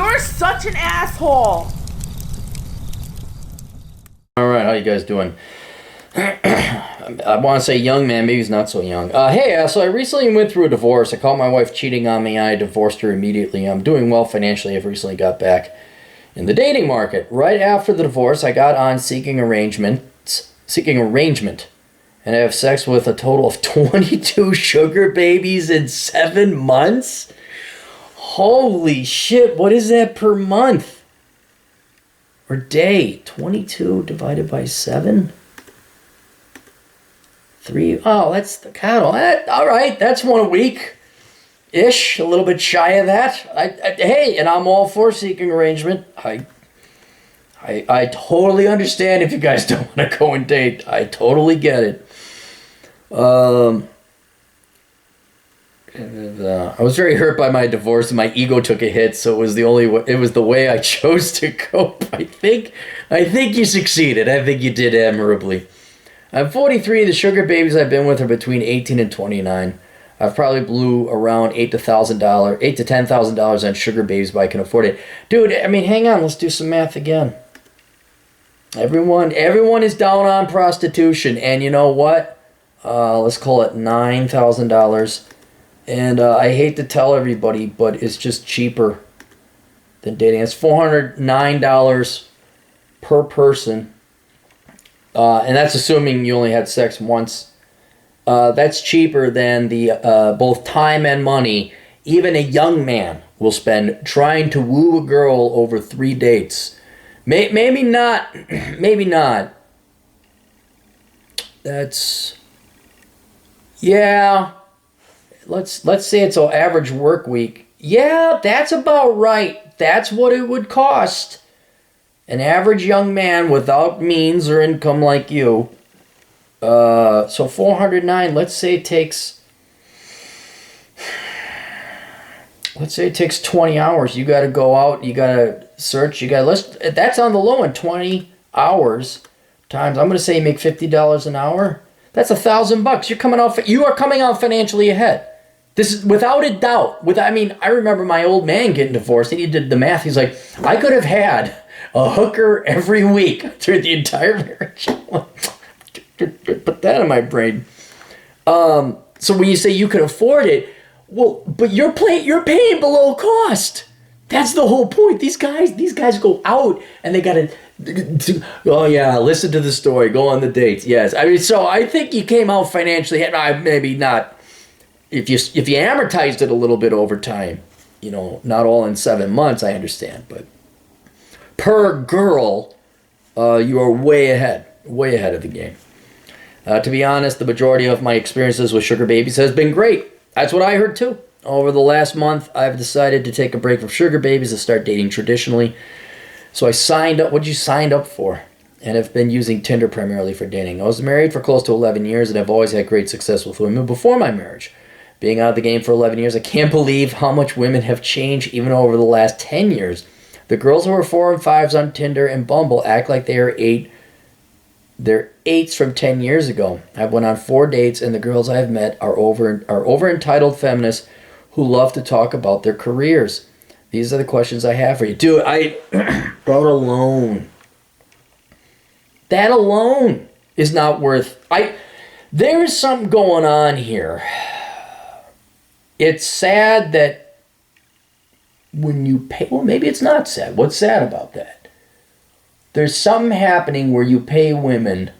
You're such an asshole. All right, how you guys doing? I want to say young man, maybe he's not so young. Hey, so I recently went through a divorce. I caught my wife cheating on me. I divorced her immediately. I'm doing well financially. I've recently got back in the dating market. Right after the divorce, I got on seeking arrangement, and I have sex with a total of 22 sugar babies in 7 months. Holy shit, what is that per month? Or day? 22 divided by 7? 3, oh, that's the cattle. All right, that's 1 a week-ish, a little bit shy of that. Hey, and I'm all for seeking arrangement. I totally understand if you guys don't want to go and date. I totally get it. I was very hurt by my divorce, and my ego took a hit. So it was the way I chose to cope. I think you succeeded. I think you did admirably. I'm 43. The sugar babies I've been with are between 18 and 29. I've probably blew around $8,000 to $10,000 on sugar babies, but I can afford it, dude. I mean, hang on. Let's do some math again. Everyone is down on prostitution, and you know what? Let's call it $9,000. And I hate to tell everybody, but it's just cheaper than dating. It's $409 per person. And that's assuming you only had sex once. That's cheaper than the both time and money even a young man will spend trying to woo a girl over 3 dates. Maybe not. Maybe not. That's... Yeah... Let's say it's an average work week. Yeah, that's about right. That's what it would cost. An average young man without means or income like you. So 409, let's say it takes 20 hours. You got to go out, you got to search, that's on the low end, 20 hours times, I'm going to say you make $50 an hour. That's $1,000. You are coming out financially ahead. This is without a doubt. I remember my old man getting divorced, and he did the math. He's like, I could have had a hooker every week through the entire marriage. Put that in my brain. So when you say you could afford it, well, but you're paying below cost. That's the whole point. These guys go out and they gotta. Oh yeah, listen to the story. Go on the dates. Yes, so I think you came out financially. Maybe not. If you amortized it a little bit over time, not all in 7 months, I understand, but per girl, you are way ahead of the game. To be honest, the majority of my experiences with sugar babies has been great. That's what I heard too. Over the last month, I've decided to take a break from sugar babies and start dating traditionally. So I signed up. What'd you sign up for? And have been using Tinder primarily for dating. I was married for close to 11 years and have always had great success with women before my marriage. Being out of the game for 11 years, I can't believe how much women have changed even over the last 10 years. The girls who are 4 and 5s on Tinder and Bumble act like they are 8. They're 8s from 10 years ago. I've went on 4 dates, and the girls I've met are over-entitled feminists who love to talk about their careers. These are the questions I have for you. Dude, that alone is not worth... There is something going on here. It's sad that when you pay... Well, maybe it's not sad. What's sad about that? There's something happening where you pay women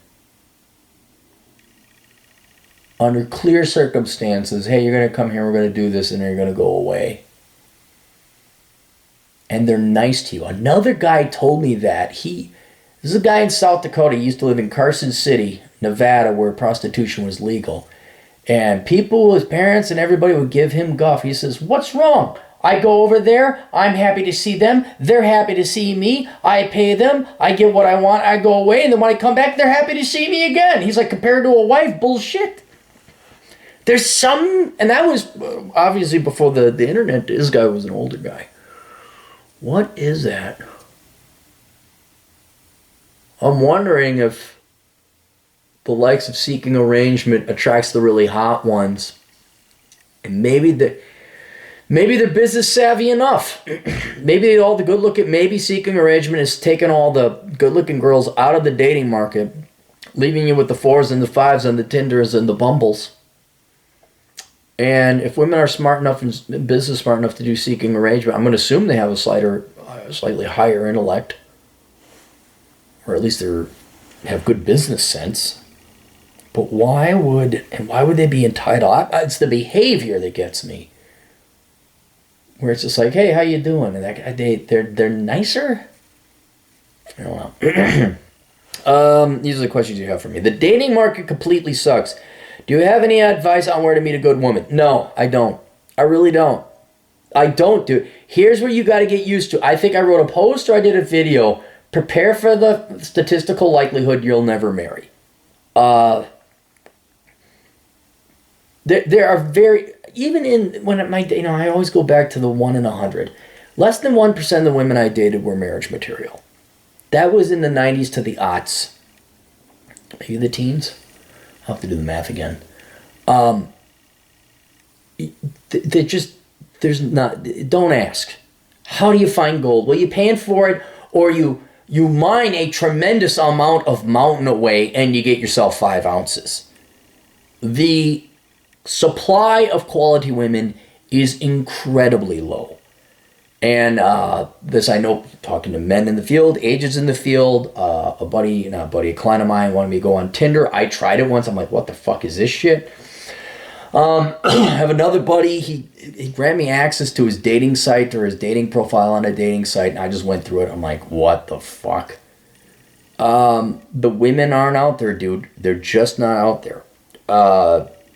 under clear circumstances. Hey, you're going to come here, we're going to do this, and then you're going to go away. And they're nice to you. Another guy told me that. This is a guy in South Dakota. He used to live in Carson City, Nevada, where prostitution was legal. And people, his parents and everybody would give him guff. He says, what's wrong? I go over there. I'm happy to see them. They're happy to see me. I pay them. I get what I want. I go away. And then when I come back, they're happy to see me again. He's like, compared to a wife, bullshit. There's some, and that was obviously before the internet. This guy was an older guy. What is that? I'm wondering if the likes of seeking arrangement attracts the really hot ones. And maybe Maybe they're business savvy enough. Maybe all the good-looking, maybe seeking arrangement is taking all the good-looking girls out of the dating market, leaving you with the 4s and the 5s and the Tinders and the Bumbles. And if women are smart enough and business smart enough to do seeking arrangement, I'm going to assume they have a slightly higher intellect, or at least they have good business sense. But why would they be entitled? It's the behavior that gets me. Where it's just like, hey, how you doing? And they're nicer. I don't know. These are the questions you have for me. The dating market completely sucks. Do you have any advice on where to meet a good woman? No, I don't. I really don't. I don't do it. Here's where you got to get used to. I think I wrote a post or I did a video. Prepare for the statistical likelihood you'll never marry. There are very, even in, when it might, I always go back to the 1 in 100. Less than 1% of the women I dated were marriage material. That was in the 90s to the aughts. Maybe the teens? I'll have to do the math again. Don't ask. How do you find gold? Well, you're paying for it, or you mine a tremendous amount of mountain away and you get yourself 5 ounces. The supply of quality women is incredibly low. And this I know, talking to men in the field, agents in the field, a client of mine wanted me to go on Tinder. I tried it once. I'm like, what the fuck is this shit? I have another buddy, he granted me access to his dating site or his dating profile on a dating site, and I just went through it. I'm like, what the fuck? The women aren't out there, dude. They're just not out there.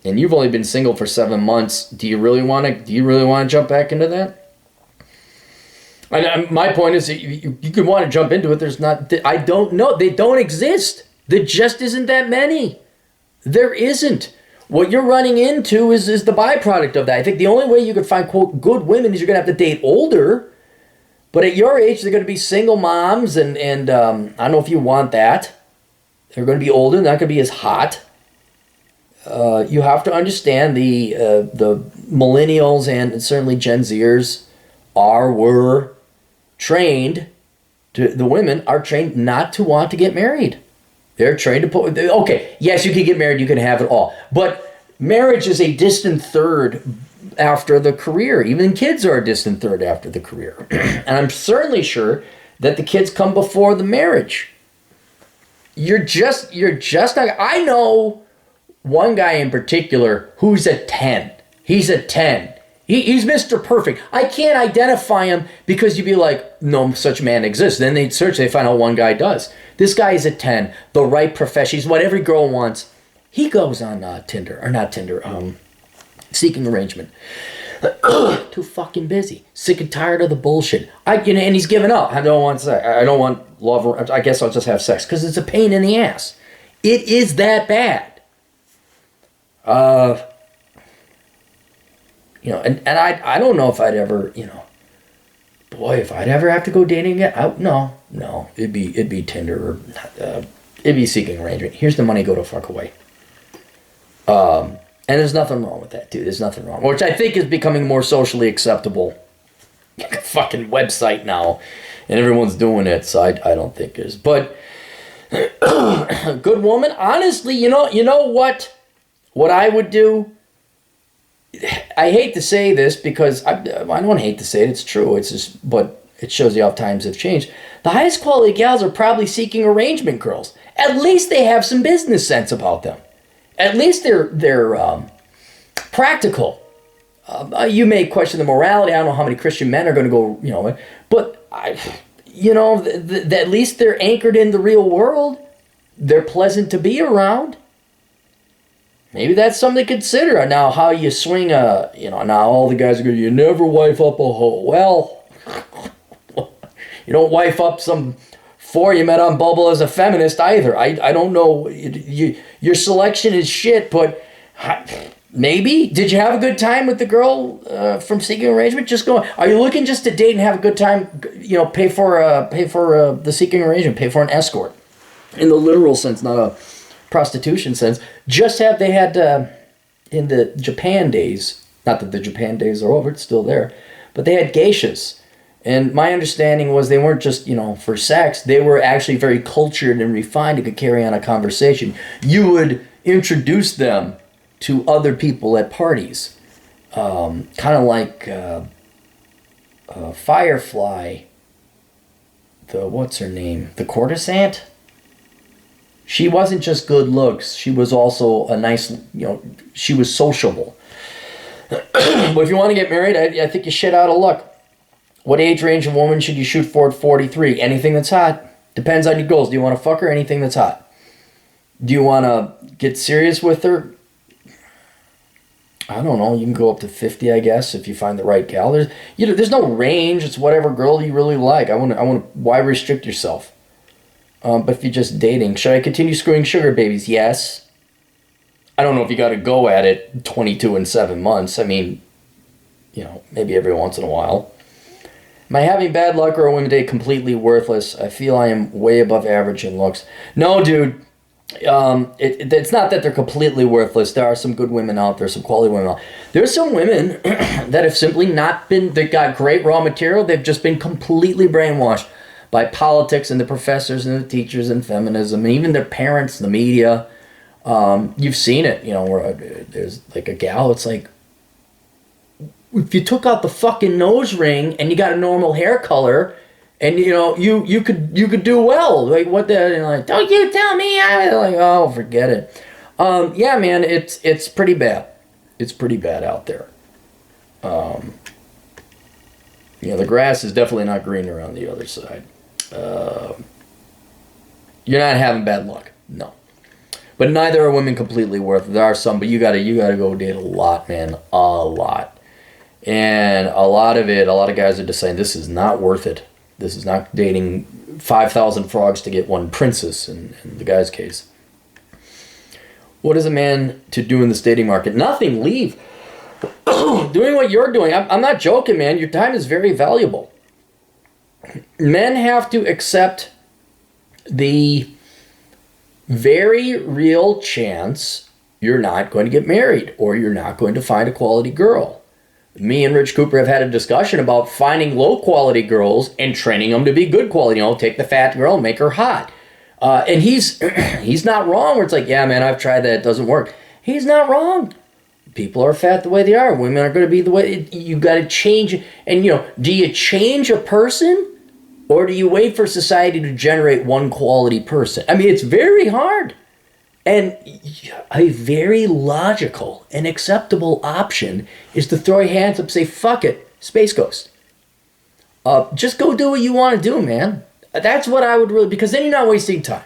And you've only been single for 7 months. Do you really want to jump back into that? And my point is, you could want to jump into it. I don't know. They don't exist. There just isn't that many. There isn't. What you're running into is the byproduct of that. I think the only way you could find, quote, good women is you're going to have to date older. But at your age, they're going to be single moms, and I don't know if you want that. They're going to be older, not going to be as hot. You have to understand the millennials and certainly Gen Zers were trained, the women are trained not to want to get married. They're trained to okay, yes, you can get married, you can have it all. But marriage is a distant third after the career. Even kids are a distant third after the career. And I'm certainly sure that the kids come before the marriage. You're just not, I know one guy in particular who's a 10. He's a 10. He's Mr. Perfect. I can't identify him because you'd be like, no such man exists. Then they'd search, they find out one guy does. This guy is a 10. The right profession. He's what every girl wants. He goes on seeking arrangement. Too fucking busy. Sick and tired of the bullshit. And he's given up. I don't want sex. I don't want love. I guess I'll just have sex because it's a pain in the ass. It is that bad. And I don't know if I'd ever, if I'd ever have to go dating again, no, it'd be Tinder or it'd be seeking arrangement. Here's the money, go to fuck away. And there's nothing wrong with that, dude. There's nothing wrong, which I think is becoming more socially acceptable. Like a fucking website now, and everyone's doing it, so I don't think it is. But a good woman, honestly, you know what I would do. I hate to say this because I don't hate to say it. It's true. It's just, but it shows you how times have changed. The highest quality gals are probably seeking arrangement girls. At least they have some business sense about them. At least they're practical. You may question the morality. I don't know how many Christian men are going to go, but at least they're anchored in the real world. They're pleasant to be around. Maybe that's something to consider. Now, how you swing now all the guys are going, you never wife up a hoe. Well, you don't wife up some four you met on Bubble as a feminist either. I don't know. Your selection is shit, but maybe. Did you have a good time with the girl from Seeking Arrangement? Just go. Are you looking just to date and have a good time? Pay for the Seeking Arrangement. Pay for an escort, in the literal sense, not a prostitution sense. Just have they had in the Japan days, Not that the Japan days are over, it's still there. But they had geishas. And my understanding was they weren't just, for sex. They were actually very cultured and refined and could carry on a conversation. You would introduce them to other people at parties. Kind of like Firefly. What's her name? The courtesan? She wasn't just good looks. She was also a nice, she was sociable. But if you want to get married, I think you're shit out of luck. What age range of woman should you shoot for at 43? Anything that's hot. Depends on your goals. Do you want to fuck her? Anything that's hot. Do you want to get serious with her? I don't know. You can go up to 50, I guess, if you find the right gal. There's no range. It's whatever girl you really like. Why restrict yourself? But if you're just dating, should I continue screwing sugar babies? Yes. I don't know if you got to go at it 22 and 7 months. I mean, maybe every once in a while. Am I having bad luck or are women today completely worthless? I feel I am way above average in looks. No, dude. It's not that they're completely worthless. There are some good women out there, some quality women out there. There's some women that have simply not been, they got great raw material. They've just been completely brainwashed by politics and the professors and the teachers and feminism and even their parents, the media. You've seen it, where there's like a gal, it's like, if you took out the fucking nose ring and you got a normal hair color, and you could do well. Like what the like? Don't you tell me? I'm like, oh, forget it. Yeah, man, it's pretty bad. It's pretty bad out there. The grass is definitely not greener on the other side. You're not having bad luck, no. But neither are women completely worthless. There are some, but you gotta go date a lot, man, a lot. And a lot of guys are deciding this is not worth it. This is not dating 5,000 frogs to get one princess in the guy's case. What is a man to do in this dating market? Nothing. Leave. Doing what you're doing. I'm not joking, man. Your time is very valuable. Men have to accept the very real chance you're not going to get married or you're not going to find a quality girl. Me and Rich Cooper have had a discussion about finding low-quality girls and training them to be good quality. Take the fat girl and make her hot. And he's not wrong where it's like, yeah, man, I've tried that. It doesn't work. He's not wrong. People are fat the way they are. Women are going to be the way. You got to change. And, do you change a person or do you wait for society to generate one quality person? I mean, it's very hard. And a very logical and acceptable option is to throw your hands up and say, fuck it, Space Ghost. Just go do what you want to do, man. That's what I would really, because then you're not wasting time.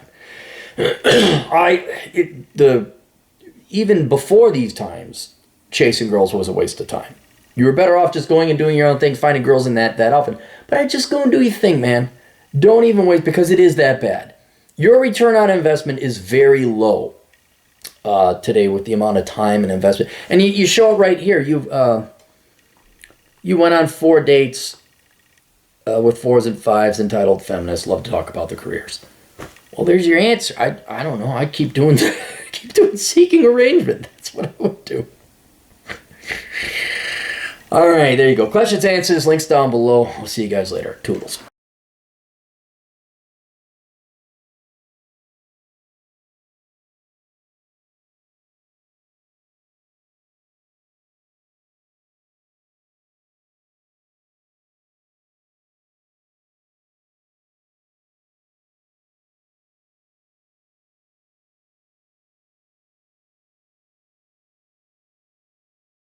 Even before these times, chasing girls was a waste of time. You were better off just going and doing your own thing, finding girls in that often. But just go and do your thing, man. Don't even wait, because it is that bad. Your return on investment is very low today with the amount of time and investment. And you show it right here. You went on 4 dates with 4s and 5s, entitled feminists, love to talk about their careers. Well, there's your answer. I don't know. I keep doing seeking arrangement. That's what I would do. All right, there you go. Questions, answers, links down below. We'll see you guys later. Toodles.